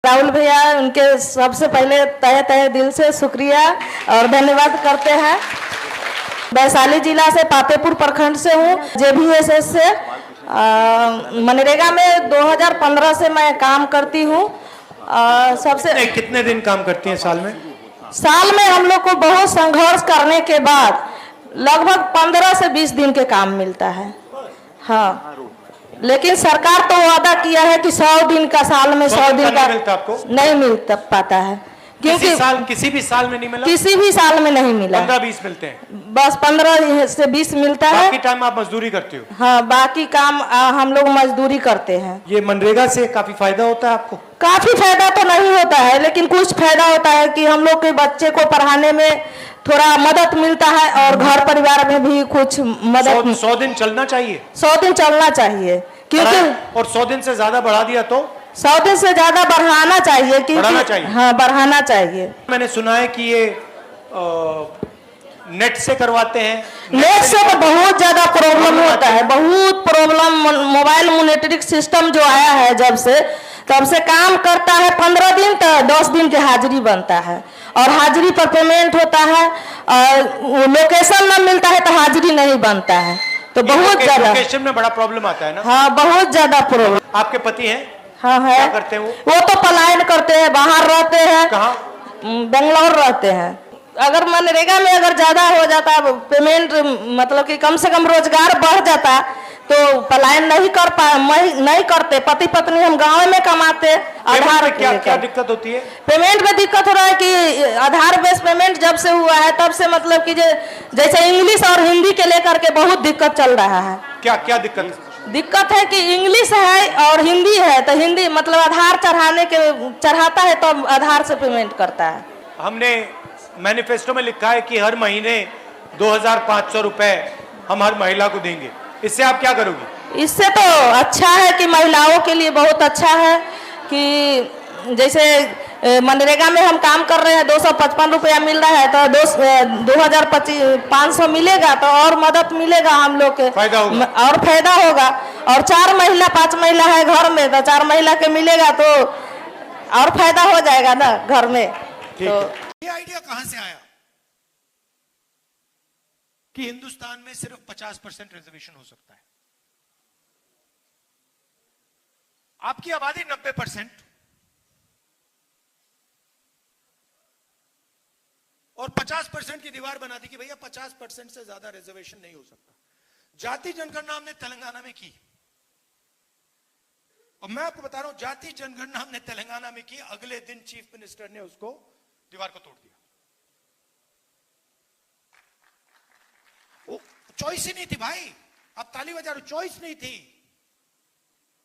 राहुल भैया उनके सबसे पहले तहे तहे दिल से शुक्रिया और धन्यवाद करते हैं। वैशाली जिला से पातेपुर प्रखंड से हूँ, JVSS से। मनरेगा में 2015 से मैं काम करती हूँ। सबसे कितने दिन काम करती हैं साल में? साल में हम लोग को बहुत संघर्ष करने के बाद लगभग 15 से 20 दिन के काम मिलता है। हाँ, लेकिन सरकार तो वादा किया है कि 100 दिन का, साल में 100 दिन का मिलता आपको? नहीं मिल पाता है, क्योंकि किसी भी साल में नहीं मिला। किसी भी साल में नहीं मिला। 15-20 मिलते हैं, बस 15 से 20 मिलता है। बाकी टाइम आप मजदूरी करते हो? हाँ, बाकी काम हम लोग मजदूरी करते हैं। ये मनरेगा से काफी फायदा होता है आपको? काफी फायदा तो नहीं होता है, लेकिन कुछ फायदा होता है कि हम लोग के बच्चे को पढ़ाने में थोड़ा मदद मिलता है और घर परिवार में भी कुछ मदद। 100 दिन चलना चाहिए। 100 दिन चलना चाहिए, क्योंकि और 100 दिन से ज्यादा बढ़ा दिया तो 100 दिन से ज्यादा बढ़ाना चाहिए, बढ़ाना चाहिए। हाँ, बढ़ाना चाहिए। मैंने सुना है कि ये नेट से करवाते हैं। नेट से तो बहुत ज्यादा प्रॉब्लम होता है, बहुत प्रॉब्लम। मोबाइल मॉनिटरिंग सिस्टम जो आया है जब से, तब से काम करता है 15 दिन तो 10 दिन की हाजिरी बनता है और हाजिरी पर पेमेंट होता है, और लोकेशन न मिलता है तो हाजिरी नहीं बनता है। तो बहुत ज्यादा लोकेशन में बड़ा प्रॉब्लम आता है ना? हाँ, बहुत ज्यादा प्रॉब्लम। आपके पति हैं? हाँ है। क्या करते हैं वो तो पलायन करते हैं, बाहर रहते हैं। कहाँ? बेंगलोर रहते हैं। अगर मनरेगा में अगर ज्यादा हो जाता पेमेंट, मतलब कि कम से कम रोजगार बढ़ जाता, तो पलायन नहीं करते। पति पत्नी हम गांव में कमाते। आधार क्या दिक्कत होती है? पेमेंट में दिक्कत हो रहा है कि आधार बेस पेमेंट जब से हुआ है तब से, मतलब कि जैसे इंग्लिश और हिंदी के लेकर के बहुत दिक्कत चल रहा है। क्या दिक्कत? दिक्कत है कि इंग्लिश है और हिंदी है, तो हिंदी मतलब आधार चढ़ाता है तो आधार से पेमेंट करता है। हमने मैनिफेस्टो में लिखा है कि हर महीने 2500 रुपए हम हर महिला को देंगे। इससे आप क्या करोगी? इससे तो अच्छा है कि महिलाओं के लिए बहुत अच्छा है कि जैसे मनरेगा में हम काम कर रहे हैं, 255 रुपया मिल रहा है, तो 2500 मिलेगा तो और मदद मिलेगा हम लोग के, फायदा होगा और फायदा होगा। और 4 महिला 5 महिला है घर में, तो 4 महिला के मिलेगा तो और फायदा हो जाएगा ना घर में। तो ये आइडिया कहां से आया कि हिंदुस्तान में सिर्फ 50% रिजर्वेशन हो सकता है? आपकी आबादी 90% और 50% की दीवार बना दी कि भैया 50% से ज्यादा रिजर्वेशन नहीं हो सकता। जाति जनगणना हमने तेलंगाना में की, और मैं आपको बता रहा हूं, जाति जनगणना हमने तेलंगाना में की, अगले दिन चीफ मिनिस्टर ने उसको दीवार को तोड़ दिया। चॉइस ही नहीं थी भाई, अब ताली बजा रहे, चॉइस नहीं थी।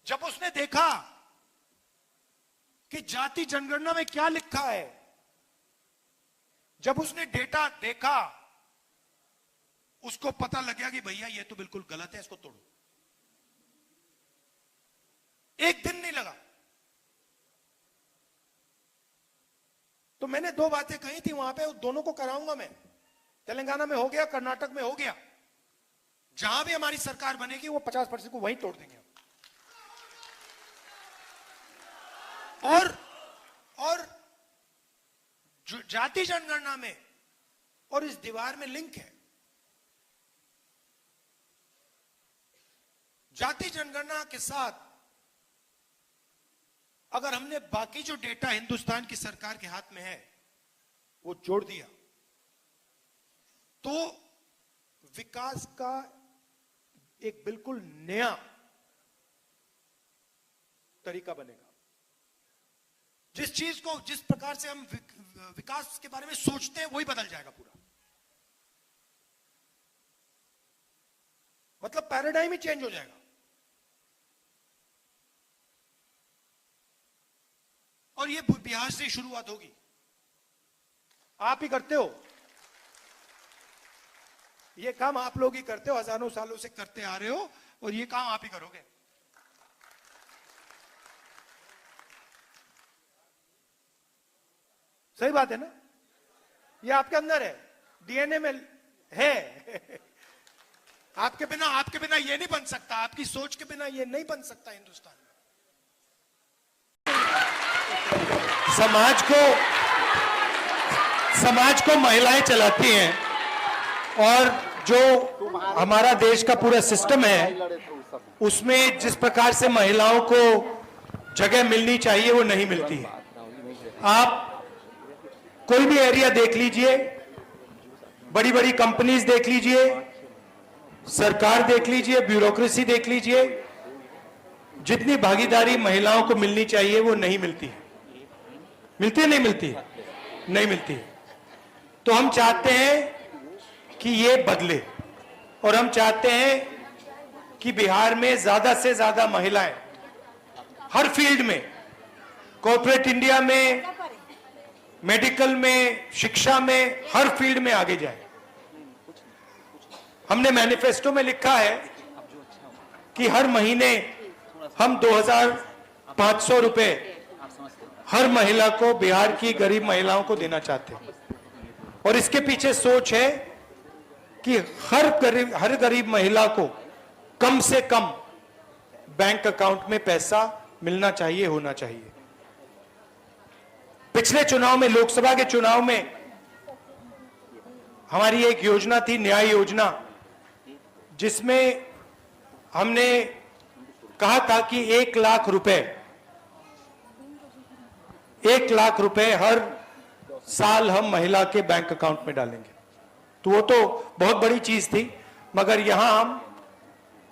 जब उसने देखा कि जाति जनगणना में क्या लिखा है, जब उसने डेटा देखा, उसको पता लग गया कि भैया ये तो बिल्कुल गलत है, इसको तोड़ो। एक दिन नहीं लगा। तो मैंने 2 बातें कही थी वहां पे, दोनों को कराऊंगा मैं। तेलंगाना में हो गया, कर्नाटक में हो गया, जहां भी हमारी सरकार बनेगी वो 50% को वहीं तोड़ देंगे। और जाति जनगणना में और इस दीवार में लिंक है। जाति जनगणना के साथ अगर हमने बाकी जो डेटा हिंदुस्तान की सरकार के हाथ में है वो जोड़ दिया, तो विकास का एक बिल्कुल नया तरीका बनेगा। जिस चीज को, जिस प्रकार से हम विकास के बारे में सोचते हैं, वही बदल जाएगा पूरा। मतलब पैराडाइम ही चेंज हो जाएगा। और ये बिहार से शुरुआत होगी। आप ही करते हो ये काम, आप लोग ही करते हो, हजारों सालों से करते आ रहे हो, और ये काम आप ही करोगे। सही बात है ना? ये आपके अंदर है, डीएनए में है। आपके बिना ये नहीं बन सकता, आपकी सोच के बिना ये नहीं बन सकता हिंदुस्तान में। समाज को महिलाएं चलाती हैं, और जो हमारा देश का पूरा सिस्टम है उसमें जिस प्रकार से महिलाओं को जगह मिलनी चाहिए वो नहीं मिलती है। आप कोई भी एरिया देख लीजिए, बड़ी बड़ी कंपनीज देख लीजिए, सरकार देख लीजिए, ब्यूरोक्रेसी देख लीजिए, जितनी भागीदारी महिलाओं को मिलनी चाहिए वो नहीं मिलती है। मिलती है नहीं मिलती है? नहीं मिलती है। तो हम चाहते हैं कि ये बदले, और हम चाहते हैं कि बिहार में ज्यादा से ज्यादा महिलाएं हर फील्ड में, कॉर्पोरेट इंडिया में, मेडिकल में, शिक्षा में, हर फील्ड में आगे जाए। हमने मैनिफेस्टो में लिखा है कि हर महीने हम 2,500 रुपए हर महिला को, बिहार की गरीब महिलाओं को देना चाहते हैं। और इसके पीछे सोच है कि हर गरीब महिला को कम से कम बैंक अकाउंट में पैसा मिलना चाहिए, होना चाहिए। पिछले चुनाव में, लोकसभा के चुनाव में हमारी एक योजना थी, न्याय योजना, जिसमें हमने कहा था कि 1 लाख रुपए हर साल हम महिला के बैंक अकाउंट में डालेंगे। तो वो तो बहुत बड़ी चीज थी, मगर यहां हम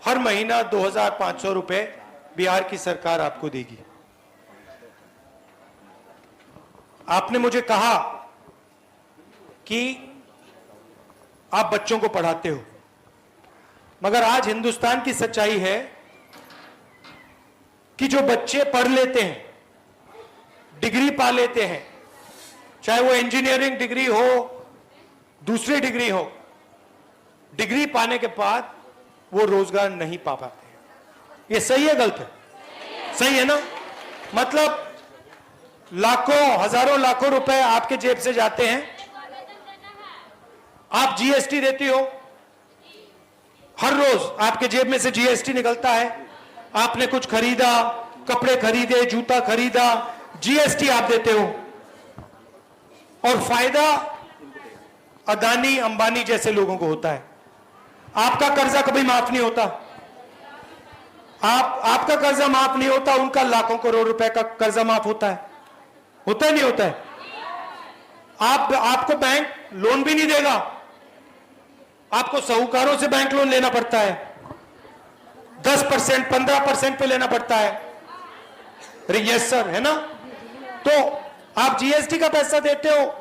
हर महीना 2,500 रुपए बिहार की सरकार आपको देगी। आपने मुझे कहा कि आप बच्चों को पढ़ाते हो, मगर आज हिंदुस्तान की सच्चाई है कि जो बच्चे पढ़ लेते हैं, डिग्री पा लेते हैं, चाहे वो इंजीनियरिंग डिग्री हो, दूसरी डिग्री हो, डिग्री पाने के बाद वो रोजगार नहीं पा पाते हैं। ये सही है गलत है? सही है ना? मतलब लाखों, हजारों लाखों रुपए आपके जेब से जाते हैं, आप जीएसटी देती हो, हर रोज आपके जेब में से जीएसटी निकलता है। आपने कुछ खरीदा, कपड़े खरीदे, जूता खरीदा, जीएसटी आप देते हो, और फायदा अदानी, अंबानी जैसे लोगों को होता है। आपका कर्जा कभी माफ नहीं होता, आपका कर्जा माफ नहीं होता, उनका लाखों करोड़ रुपए का कर्जा माफ होता है। होता है नहीं होता है? आपको बैंक लोन भी नहीं देगा, आपको साहूकारों से बैंक लोन लेना पड़ता है, 10%, 15% पे लेना पड़ता है। अरे यस सर, है ना? तो आप जीएसटी का पैसा देते हो,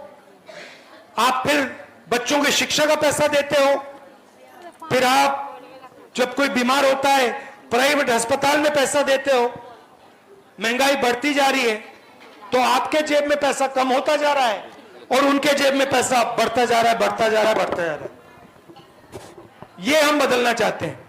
आप फिर बच्चों के शिक्षा का पैसा देते हो, फिर आप जब कोई बीमार होता है प्राइवेट अस्पताल में पैसा देते हो। महंगाई बढ़ती जा रही है, तो आपके जेब में पैसा कम होता जा रहा है और उनके जेब में पैसा बढ़ता जा रहा है, बढ़ता जा रहा है, बढ़ता जा रहा है। ये हम बदलना चाहते हैं।